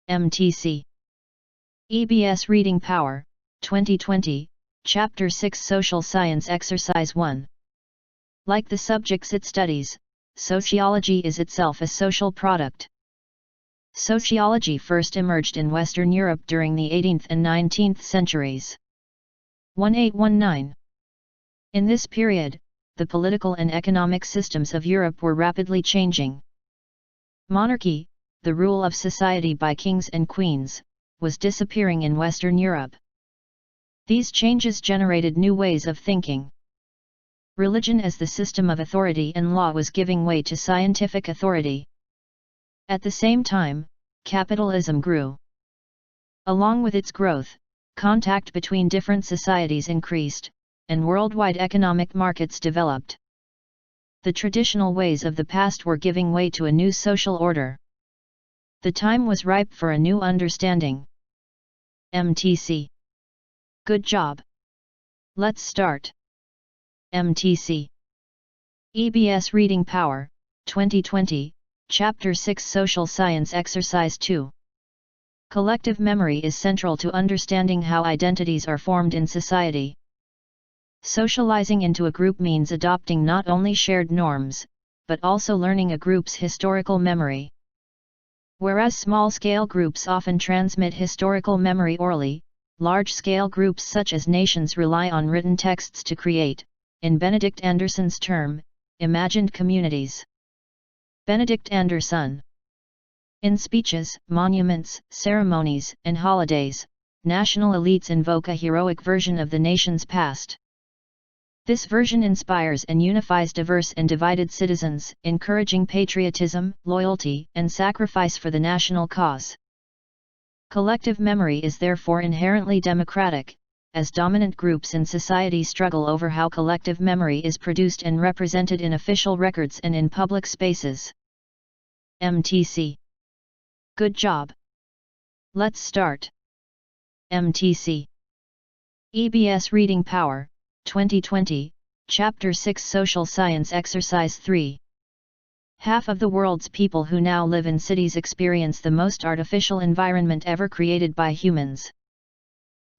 MTC. EBS Reading Power, 2020, Chapter 6 Social Science Exercise 1. Like the subjects it studies, sociology is itself a social product. Sociology first emerged in Western Europe during the 18th and 19th centuries. 1819. In this period, the political and economic systems of Europe were rapidly changing. Monarchy, the rule of society by kings and queens, was disappearing in Western Europe. These changes generated new ways of thinking. Religion as the system of authority and law was giving way to scientific authority. At the same time, capitalism grew. Along with its growth, contact between different societies increased, and worldwide economic markets developed. The traditional ways of the past were giving way to a new social order. The time was ripe for a new understanding. MTC. Good job. Let's start. MTC. EBS Reading Power, 2020, Chapter 6 Social Science Exercise 2. Collective memory is central to understanding how identities are formed in society. Socializing into a group means adopting not only shared norms, but also learning a group's historical memory. Whereas small-scale groups often transmit historical memory orally, large-scale groups such as nations rely on written texts to create, in Benedict Anderson's term, imagined communities. Benedict Anderson. In speeches, monuments, ceremonies, and holidays, national elites invoke a heroic version of the nation's past. This version inspires and unifies diverse and divided citizens, encouraging patriotism, loyalty, and sacrifice for the national cause. Collective memory is therefore inherently democratic, as dominant groups in society struggle over how collective memory is produced and represented in official records and in public spaces. MTC. Good job. Let's start. MTC. EBS Reading Power, 2020, Chapter 6 Social Science Exercise 3. Half of the world's people who now live in cities experience the most artificial environment ever created by humans.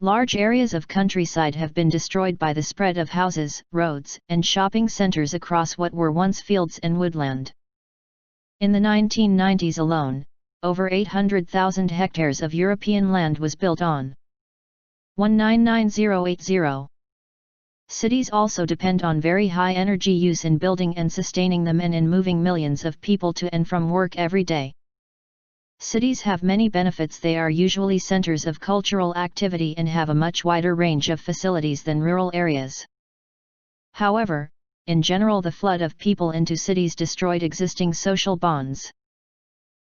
Large areas of countryside have been destroyed by the spread of houses, roads, and shopping centers across what were once fields and woodland. In the 1990s alone, over 800,000 hectares of European land was built on. 199080. Cities also depend on very high energy use in building and sustaining them and in moving millions of people to and from work every day. Cities have many benefits. They are usually centers of cultural activity and have a much wider range of facilities than rural areas. However, in general, the flood of people into cities destroyed existing social bonds.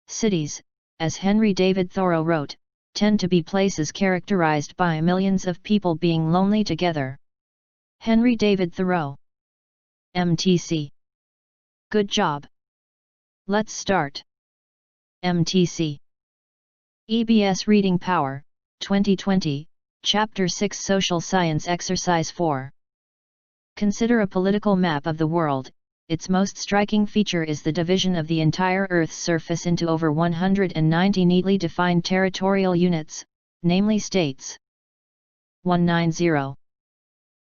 Cities, as Henry David Thoreau wrote, tend to be places characterized by millions of people being lonely together. Henry David Thoreau. MTC. Good job. Let's start. MTC. EBS Reading Power, 2020, Chapter 6 Social Science Exercise 4. Consider a political map of the world. Its most striking feature is the division of the entire Earth's surface into over 190 neatly defined territorial units, namely states. 190.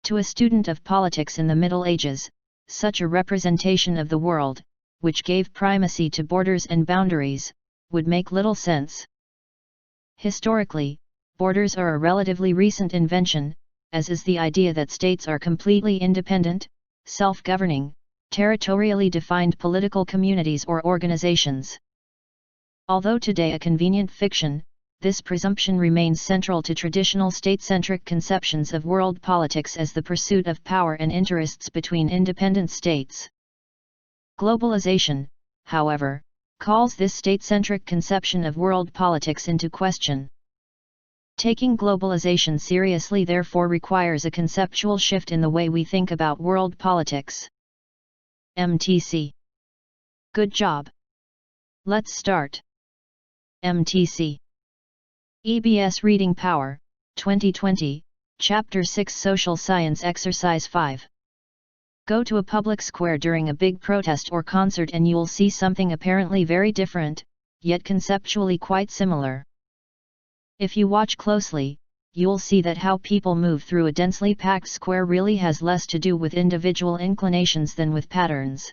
To a student of politics in the Middle Ages, such a representation of the world, which gave primacy to borders and boundaries, would make little sense. Historically, borders are a relatively recent invention, as is the idea that states are completely independent, self-governing, territorially defined political communities or organizations. Although today a convenient fiction, this presumption remains central to traditional state-centric conceptions of world politics as the pursuit of power and interests between independent states. Globalization, however, calls this state-centric conception of world politics into question. Taking globalization seriously therefore requires a conceptual shift in the way we think about world politics. MTC. Good job. Let's start. MTC. EBS Reading Power, 2020, Chapter 6 Social Science Exercise 5. Go to a public square during a big protest or concert and you'll see something apparently very different, yet conceptually quite similar. If you watch closely, you'll see that how people move through a densely packed square really has less to do with individual inclinations than with patterns.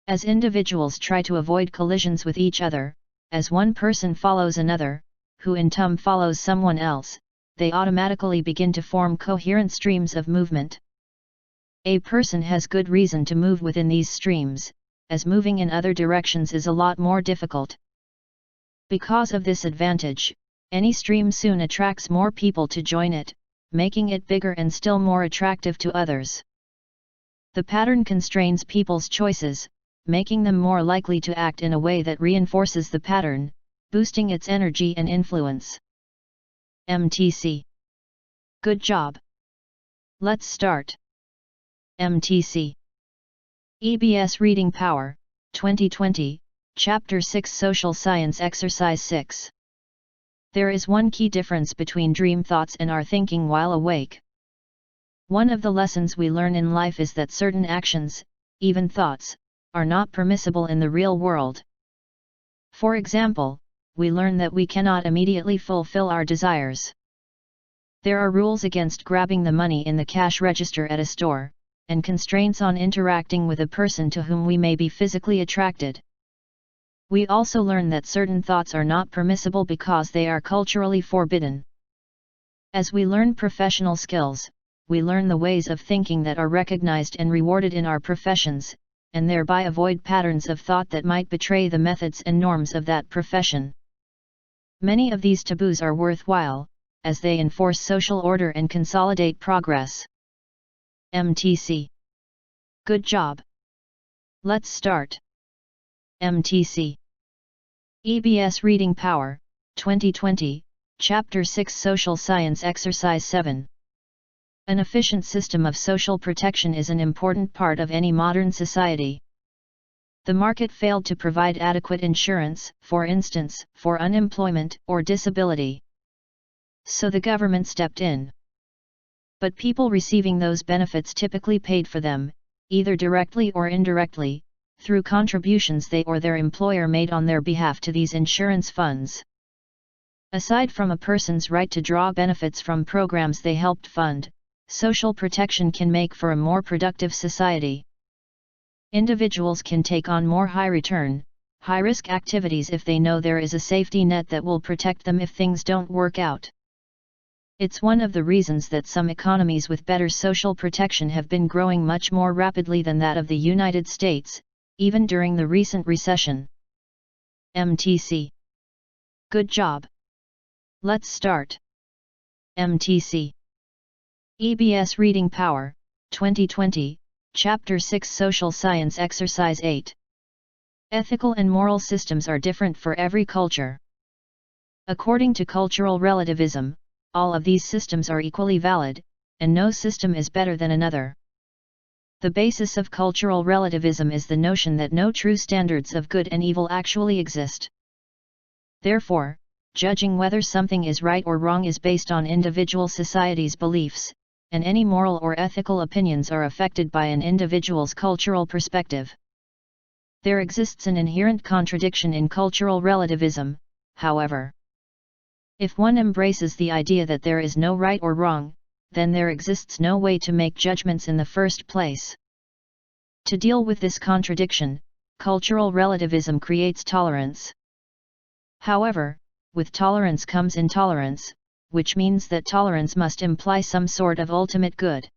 As individuals try to avoid collisions with each other, as one person follows another, who in turn follows someone else, they automatically begin to form coherent streams of movement. A person has good reason to move within these streams, as moving in other directions is a lot more difficult. Because of this advantage, any stream soon attracts more people to join it, making it bigger and still more attractive to others. The pattern constrains people's choices, making them more likely to act in a way that reinforces the pattern, boosting its energy and influence. MTC. Good job. Let's start. MTC. EBS Reading Power, 2020, Chapter 6 Social Science Exercise 6. There is one key difference between dream thoughts and our thinking while awake. One of the lessons we learn in life is that certain actions, even thoughts, are not permissible in the real world. For example, we learn that we cannot immediately fulfill our desires. There are rules against grabbing the money in the cash register at a store, and constraints on interacting with a person to whom we may be physically attracted. We also learn that certain thoughts are not permissible because they are culturally forbidden. As we learn professional skills, we learn the ways of thinking that are recognized and rewarded in our professions, and thereby avoid patterns of thought that might betray the methods and norms of that profession. Many of these taboos are worthwhile, as they enforce social order and consolidate progress. MTC. Good job. Let's start. MTC. EBS Reading Power, 2020, Chapter 6 Social Science Exercise 7. An efficient system of social protection is an important part of any modern society. The market failed to provide adequate insurance, for instance, for unemployment or disability. So the government stepped in. But people receiving those benefits typically paid for them, either directly or indirectly, through contributions they or their employer made on their behalf to these insurance funds. Aside from a person's right to draw benefits from programs they helped fund, social protection can make for a more productive society. Individuals can take on more high-return, high-risk activities if they know there is a safety net that will protect them if things don't work out. It's one of the reasons that some economies with better social protection have been growing much more rapidly than that of the United States, even during the recent recession. MTC. Good job. Let's start. MTC. EBS Reading Power, 2020, Chapter 6 Social Science Exercise 8. Ethical and moral systems are different for every culture. According to cultural relativism, all of these systems are equally valid, and no system is better than another. The basis of cultural relativism is the notion that no true standards of good and evil actually exist. Therefore, judging whether something is right or wrong is based on individual society's beliefs, and any moral or ethical opinions are affected by an individual's cultural perspective. There exists an inherent contradiction in cultural relativism, however. If one embraces the idea that there is no right or wrong, then there exists no way to make judgments in the first place. To deal with this contradiction, cultural relativism creates tolerance. However, with tolerance comes intolerance, which means that tolerance must imply some sort of ultimate good.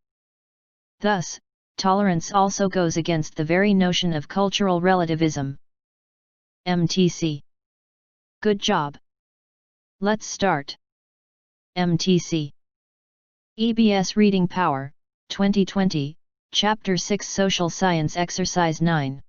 Thus, tolerance also goes against the very notion of cultural relativism. MTC. Good job. Let's start. MTC. EBS Reading Power, 2020, Chapter 6 Social Science Exercise 9.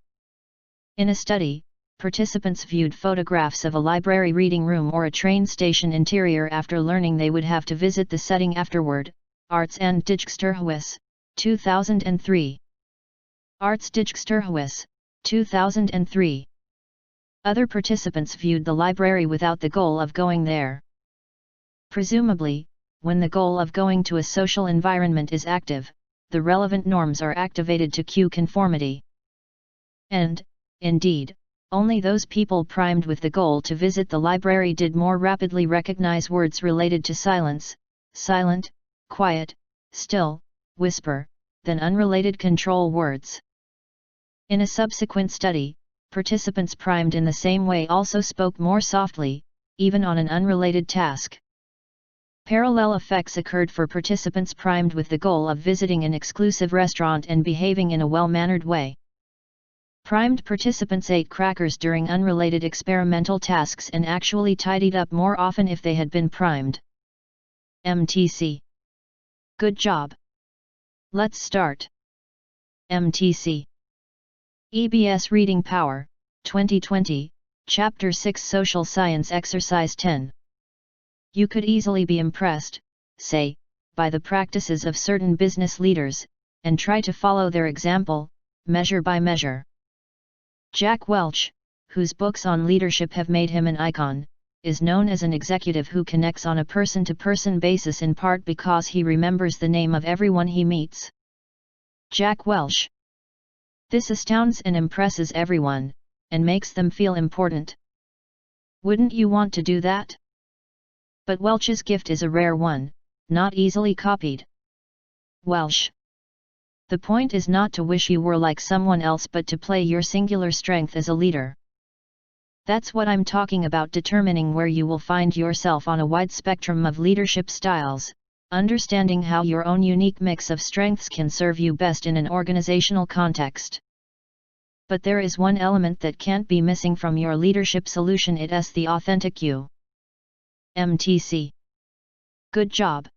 In a study, participants viewed photographs of a library reading room or a train station interior after learning they would have to visit the setting afterward. Arts-Dichterhuis, 2003. Arts-Dichterhuis, 2003. Other participants viewed the library without the goal of going there. Presumably, when the goal of going to a social environment is active, the relevant norms are activated to cue conformity. And, indeed, Only those people primed with the goal to visit the library did more rapidly recognize words related to silence, silent, quiet, still, whisper, than unrelated control words. In a subsequent study, participants primed in the same way also spoke more softly, even on an unrelated task. Parallel effects occurred for participants primed with the goal of visiting an exclusive restaurant and behaving in a well-mannered way. Primed participants ate crackers during unrelated experimental tasks and actually tidied up more often if they had been primed. MTC. Good job. Let's start. MTC. EBS Reading Power, 2020, Chapter 6 Social Science Exercise 10. You could easily be impressed, say, by the practices of certain business leaders, and try to follow their example, measure by measure. Jack Welch, whose books on leadership have made him an icon, is known as an executive who connects on a person-to-person basis in part because he remembers the name of everyone he meets. Jack Welch. This astounds and impresses everyone, and makes them feel important. Wouldn't you want to do that? But Welch's gift is a rare one, not easily copied. Welch. The point is not to wish you were like someone else but to play your singular strength as a leader. That's what I'm talking about, determining where you will find yourself on a wide spectrum of leadership styles, understanding how your own unique mix of strengths can serve you best in an organizational context. But there is one element that can't be missing from your leadership solution. It's the authentic you. MTC. Good job.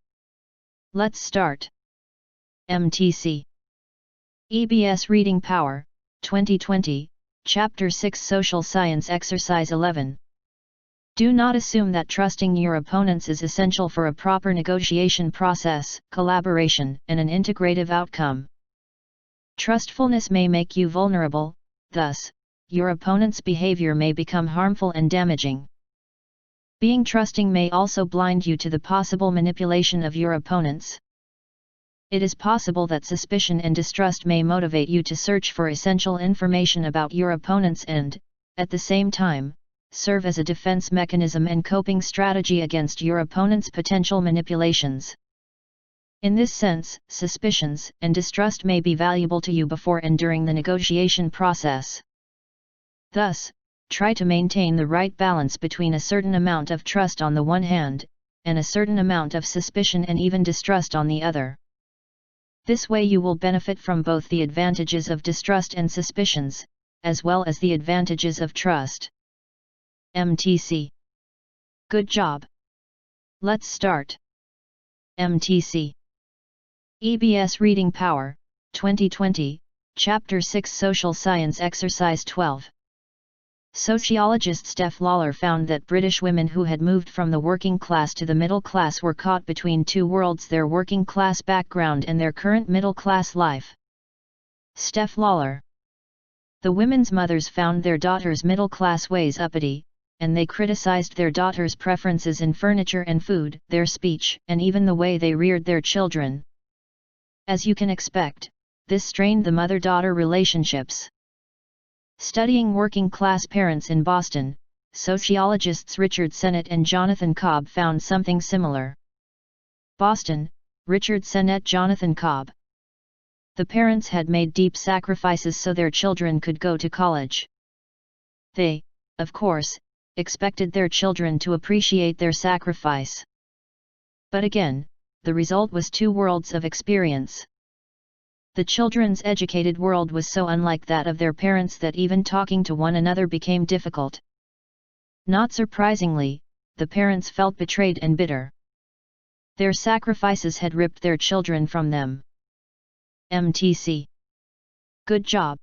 Let's start. MTC. EBS Reading Power, 2020, Chapter 6 Social Science Exercise 11. Do not assume that trusting your opponents is essential for a proper negotiation process, collaboration, and an integrative outcome. Trustfulness may make you vulnerable, thus, your opponent's behavior may become harmful and damaging. Being trusting may also blind you to the possible manipulation of your opponents. It is possible that suspicion and distrust may motivate you to search for essential information about your opponents and, at the same time, serve as a defense mechanism and coping strategy against your opponent's potential manipulations. In this sense, suspicions and distrust may be valuable to you before and during the negotiation process. Thus, try to maintain the right balance between a certain amount of trust on the one hand, and a certain amount of suspicion and even distrust on the other. This way you will benefit from both the advantages of distrust and suspicions, as well as the advantages of trust. MTC. Good job. Let's start. MTC. EBS Reading Power, 2020, Chapter 6 Social Science Exercise 12. Sociologist Steph Lawler found that British women who had moved from the working class to the middle class were caught between two worlds: their working class background and their current middle class life. Steph Lawler. The women's mothers found their daughters' middle class ways uppity, and they criticized their daughters' preferences in furniture and food, their speech, and even the way they reared their children. As you can expect, this strained the mother-daughter relationships. Studying working-class parents in Boston, sociologists Richard Sennett and Jonathan Cobb found something similar. Boston, Richard Sennett, Jonathan Cobb. The parents had made deep sacrifices so their children could go to college. They, of course, expected their children to appreciate their sacrifice. But again, the result was two worlds of experience. The children's educated world was so unlike that of their parents that even talking to one another became difficult. Not surprisingly, the parents felt betrayed and bitter. Their sacrifices had ripped their children from them. MTC. Good job.